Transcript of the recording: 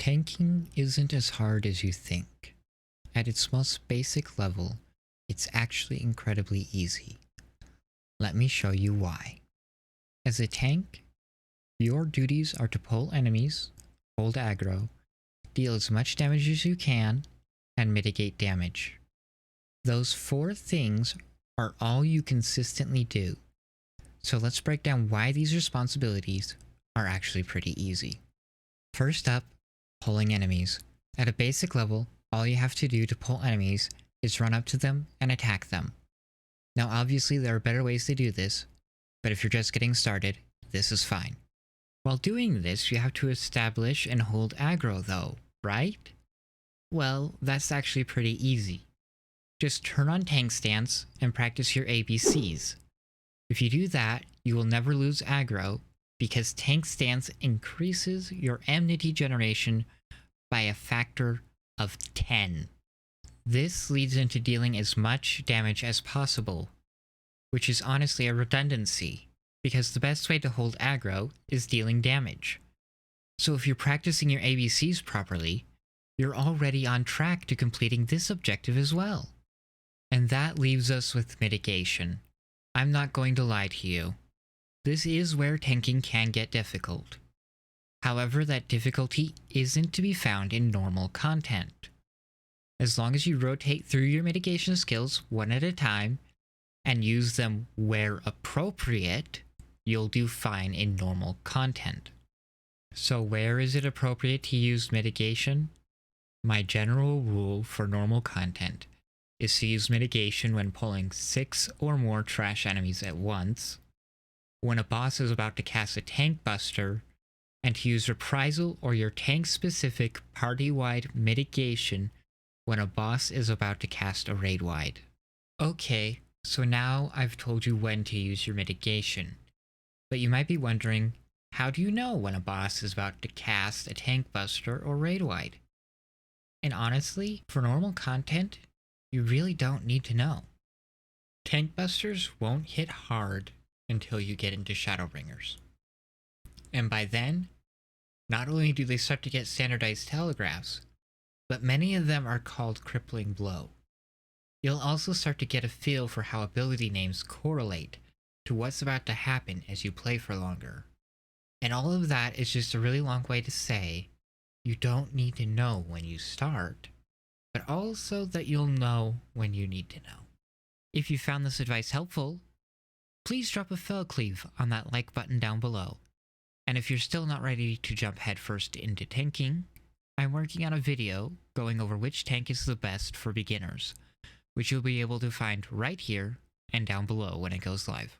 Tanking isn't as hard as you think. At its most basic level, it's actually incredibly easy. Let me show you why. As a tank, your duties are to pull enemies, hold aggro, deal as much damage as you can, and mitigate damage. Those four things are all you consistently do. So let's break down why these responsibilities are actually pretty easy. First up, pulling enemies. At a basic level, all you have to do to pull enemies is run up to them and attack them. Now obviously there are better ways to do this, but if you're just getting started, this is fine. While doing this, you have to establish and hold aggro though, right? Well, that's actually pretty easy. Just turn on tank stance and practice your ABCs. If you do that, you will never lose aggro because tank stance increases your enmity generation by a factor of 10. This leads into dealing as much damage as possible, which is honestly a redundancy, because the best way to hold aggro is dealing damage. So if you're practicing your ABCs properly, you're already on track to completing this objective as well. And that leaves us with mitigation. I'm not going to lie to you. This is where tanking can get difficult. However, that difficulty isn't to be found in normal content. As long as you rotate through your mitigation skills one at a time and use them where appropriate, you'll do fine in normal content. So where is it appropriate to use mitigation? My general rule for normal content is to use mitigation when pulling 6 or more trash enemies at once, when a boss is about to cast a tank buster, and to use reprisal or your tank-specific party-wide mitigation when a boss is about to cast a raid-wide. Okay, so now I've told you when to use your mitigation, but you might be wondering, how do you know when a boss is about to cast a tank buster or raid-wide? And honestly, for normal content, you really don't need to know. Tank busters won't hit hard until you get into Shadowbringers. And by then, not only do they start to get standardized telegraphs, but many of them are called crippling blow. You'll also start to get a feel for how ability names correlate to what's about to happen as you play for longer. And all of that is just a really long way to say, you don't need to know when you start, but also that you'll know when you need to know. If you found this advice helpful, please drop a fell cleave on that like button down below. And if you're still not ready to jump headfirst into tanking, I'm working on a video going over which tank is the best for beginners, which you'll be able to find right here and down below when it goes live.